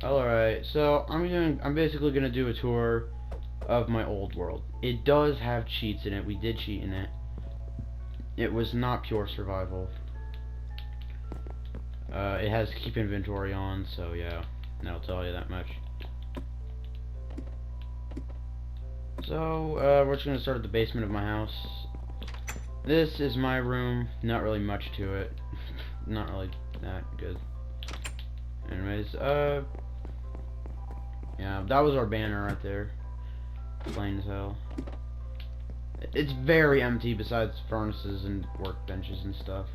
Alright, so I'm basically gonna do a tour of my old world. It does have cheats in it. We did cheat in it. It was not pure survival. It has keep inventory on, so yeah, that'll tell you that much. So, we're just gonna start at the basement of my house. This is my room. Not really much to it. Not really that good. Anyways, yeah, that was our banner right there. Plain as hell. It's very empty besides furnaces and workbenches and stuff.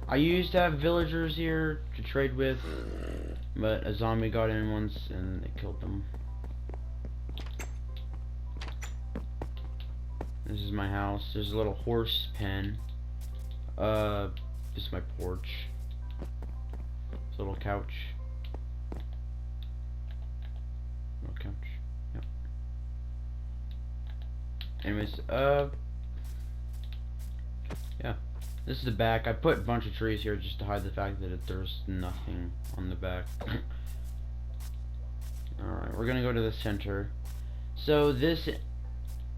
I used to have villagers here to trade with, but a zombie got in once and it killed them. This is my house. There's a little horse pen. This is my porch. This little couch. Little couch. Yep. Anyways, yeah. This is the back. I put a bunch of trees here just to hide the fact that there's nothing on the back. Alright, we're gonna go to the center. So this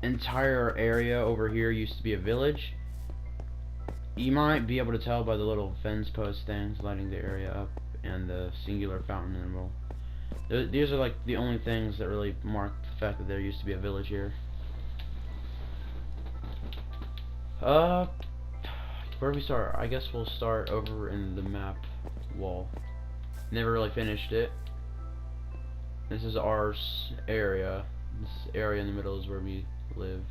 entire area over here used to be a village. You might be able to tell by the little fence post things lighting the area up and the singular fountain in the middle. These are like the only things that really mark the fact that there used to be a village here. Where do we start? I guess we'll start over in the map wall. Never really finished it. This is our area. This area in the middle is where we live.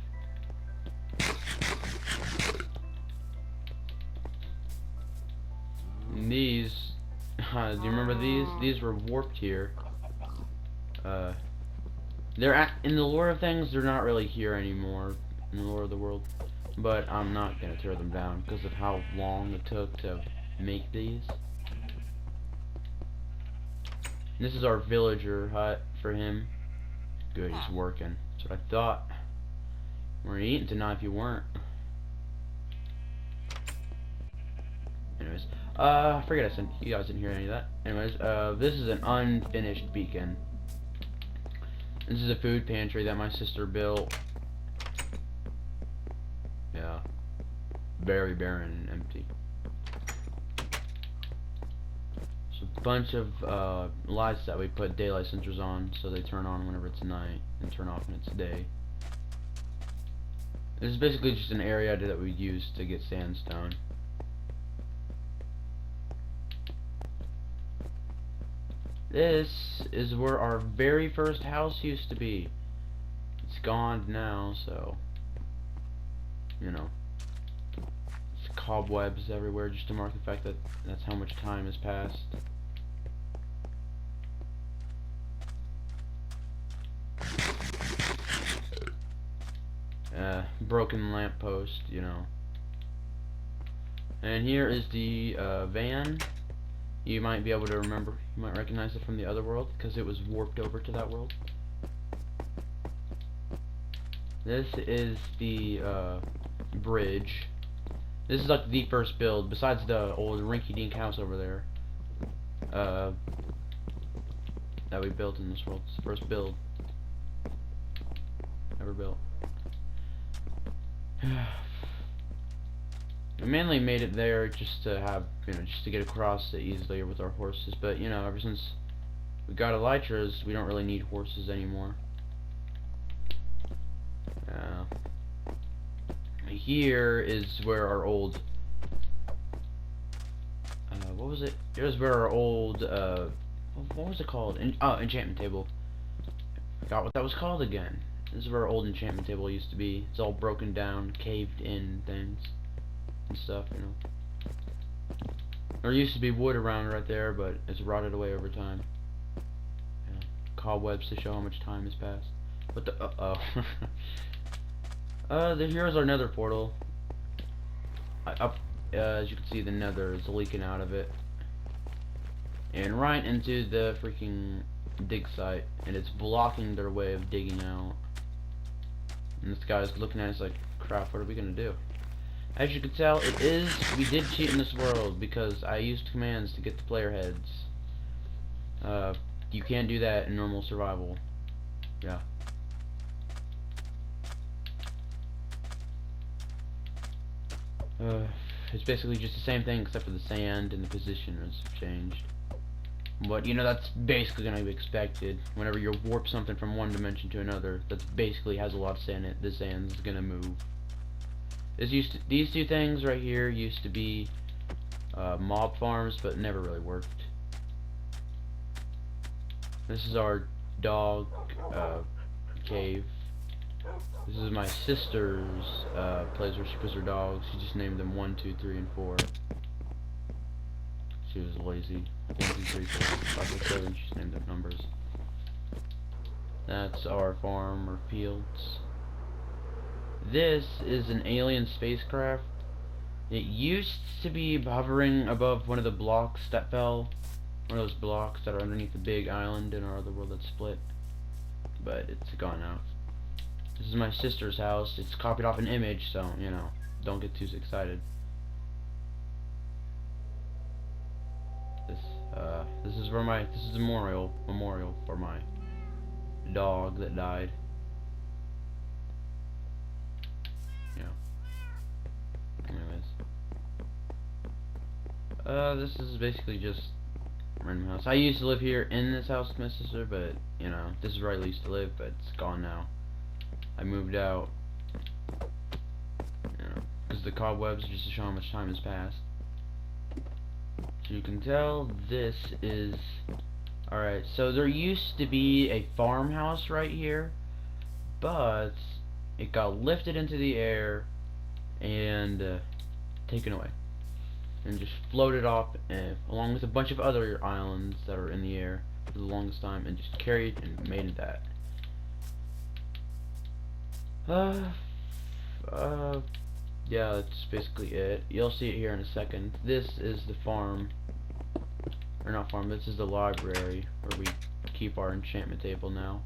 And these, do you remember these? These were warped here. They're in the lore of things. They're not really here anymore in the lore of the world. But I'm not gonna tear them down because of how long it took to make these. And this is our villager hut for him. Good, he's working. That's what I thought. We're eating tonight if you weren't. Anyways, I forget I sent you guys didn't hear any of that. Anyways, this is an unfinished beacon. This is a food pantry that my sister built. Yeah, very barren and empty. It's a bunch of lights that we put daylight sensors on, so they turn on whenever it's night and turn off when it's day. This is basically just an area that we use to get sandstone. This is where our very first house used to be. It's gone now, so you know, it's cobwebs everywhere just to mark the fact that that's how much time has passed. Broken lamppost, you know. And here is the van. You might be able to remember, you might recognize it from the other world because it was warped over to that world. This is the bridge. This is like the first build, besides the old rinky-dink house over there that we built in this world. It's the first build ever built. We mainly made it there just to have, you know, just to get across it easily with our horses, but you know, ever since we got elytras, we don't really need horses anymore. Here is where our old what was it? Here's where our old what was it called? Enchantment table. Forgot what that was called again. This is where our old enchantment table used to be. It's all broken down, caved in things and stuff, you know. There used to be wood around right there, but it's rotted away over time. You know, cobwebs to show how much time has passed. But the here's our nether portal. As you can see, the nether is leaking out of it. And right into the freaking dig site. And it's blocking their way of digging out. And this guy's looking at us like, crap, what are we gonna do? As you can tell, we did cheat in this world because I used commands to get the player heads. You can't do that in normal survival. Yeah. It's basically just the same thing except for the sand and the position has changed. But, you know, that's basically going to be expected. Whenever you warp something from one dimension to another, that's basically has a lot of sand in it, the sand's going to move. These two things right here used to be mob farms, but never really worked. This is our dog cave. This is my sister's place where she puts her dogs. She just named them 1, 2, 3, and 4. She was lazy. 1, 2, 3, 4, 5, 6, 7. She just named them numbers. That's our farm or fields. This is an alien spacecraft. It used to be hovering above one of the blocks that fell. One of those blocks that are underneath the big island in our other world that's split. But it's gone now. This is my sister's house. It's copied off an image, so, you know, don't get too excited. This is where this is a memorial for my dog that died. Yeah. Anyways. This is basically just a random house. I used to live here in this house with my sister, but, you know, this is where I used to live, but it's gone now. I moved out, you know, because the cobwebs just to show how much time has passed. So you can tell this is... Alright, so there used to be a farmhouse right here, but it got lifted into the air and taken away. And just floated off along with a bunch of other islands that are in the air for the longest time, and just carried and made that. Yeah, that's basically it. You'll see it here in a second. This is the farm, or not farm, this is the library where we keep our enchantment table now.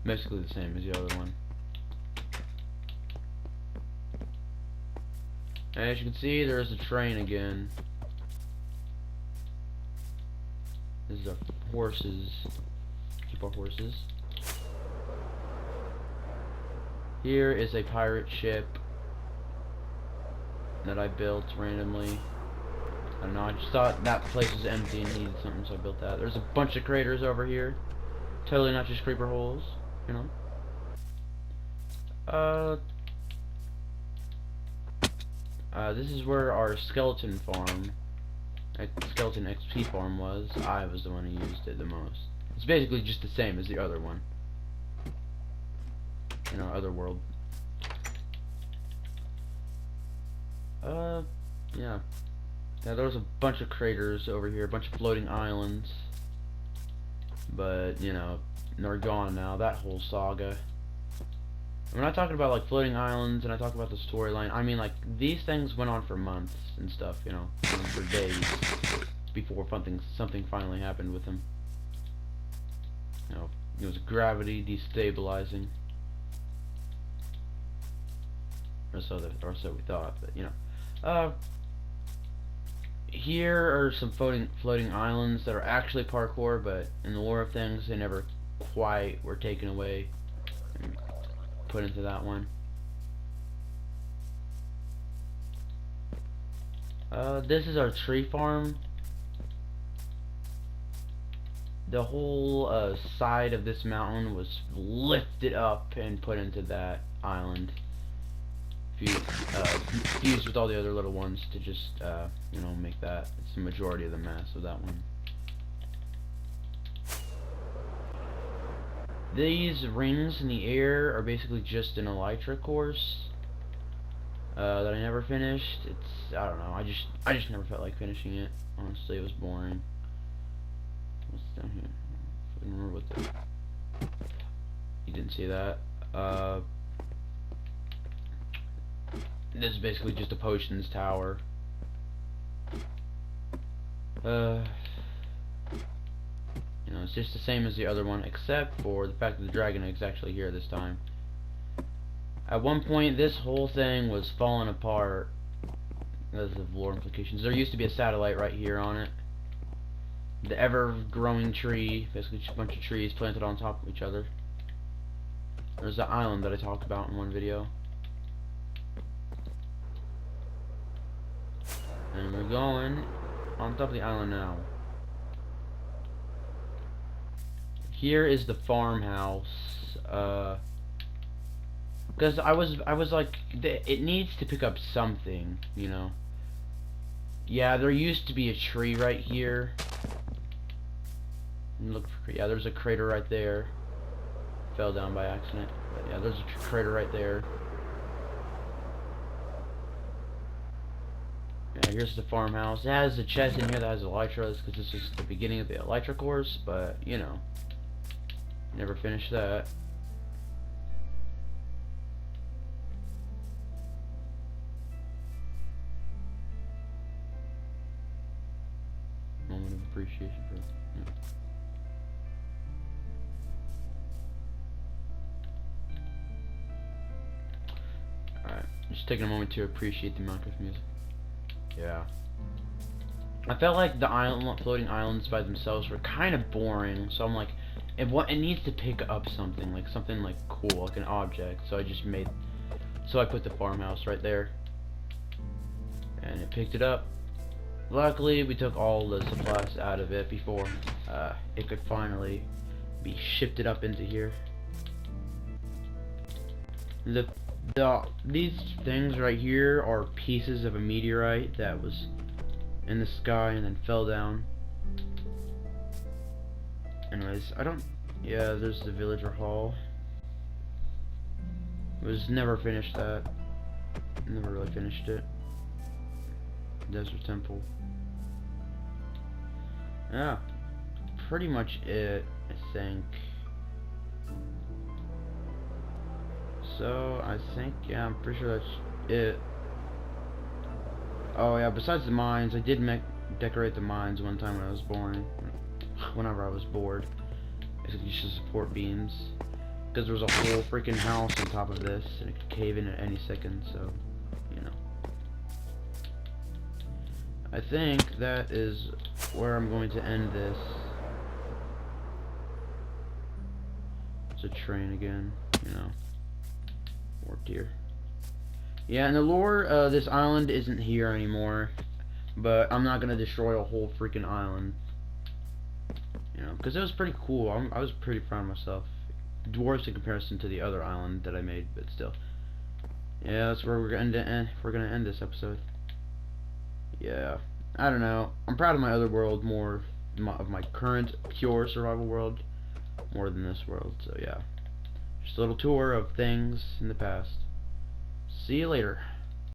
Basically the same as the other one. And as you can see, there's a train again. This is our horses. Keep our horses. Here is a pirate ship that I built randomly. I don't know, I just thought that place was empty and needed something, so I built that. There's a bunch of craters over here. Totally not just creeper holes, you know. This is where our skeleton farm, skeleton XP farm was. I was the one who used it the most. It's basically just the same as the other one in our other world. Yeah. Now there was a bunch of craters over here, a bunch of floating islands, but you know, they're gone now. That whole saga. When I talk about like floating islands and I talk about the storyline, I mean like these things went on for months and stuff, you know, for days before something finally happened with them. You know, it was gravity destabilizing, or so we thought. But you know, here are some floating islands that are actually parkour, but in the lore of things, they never quite were taken away and put into that one. This is our tree farm. The whole side of this mountain was lifted up and put into that island, fused with all the other little ones to just you know, make that. It's the majority of the mass of that one. These rings in the air are basically just an elytra course that I never finished. It's, I don't know, I just never felt like finishing it. Honestly, it was boring. What's down here? I don't remember what the... You didn't see that. This is basically just a potions tower. You know, it's just the same as the other one, except for the fact that the dragon egg's actually here this time. At one point, this whole thing was falling apart. That's the lore implications. There used to be a satellite right here on it. The ever-growing tree, basically just a bunch of trees planted on top of each other. There's the island that I talked about in one video. And we're going on top of the island now. Here is the farmhouse. Because I was like, it needs to pick up something, you know. Yeah, there used to be a tree right here. Look for, yeah, there's a crater right there. Fell down by accident. But yeah, there's a crater right there. Yeah, here's the farmhouse. It has a chest in here that has elytras, because this is the beginning of the elytra course, but, you know. Never finished that. Moment of appreciation for, yeah. Alright, just taking a moment to appreciate the Minecraft music. Yeah. I felt like the floating islands by themselves were kind of boring, so I'm like, it needs to pick up something like cool, like an object. So I put the farmhouse right there, and it picked it up. Luckily, we took all the supplies out of it before it could finally be shifted up into here. These things right here are pieces of a meteorite that was in the sky and then fell down. Anyways, yeah, there's the villager hall. Never finished that. Never really finished it. Desert temple. Yeah, pretty much it, I think. So, I think, yeah, I'm pretty sure that's it. Oh yeah, besides the mines, I did decorate the mines one time when I was whenever I was bored. Basically just to support beams. Because there was a whole freaking house on top of this, and it could cave in at any second, so, you know. I think that is where I'm going to end this. It's a train again, you know. Warped here. Yeah, and the lore, this island isn't here anymore, but I'm not gonna destroy a whole freaking island, you know, because it was pretty cool. I was pretty proud of myself. Dwarfs in comparison to the other island that I made, but still. Yeah, that's where we're gonna end this episode. Yeah, I don't know. I'm proud of my other world more, of my current pure survival world, more than this world. So yeah, just a little tour of things in the past. See you later.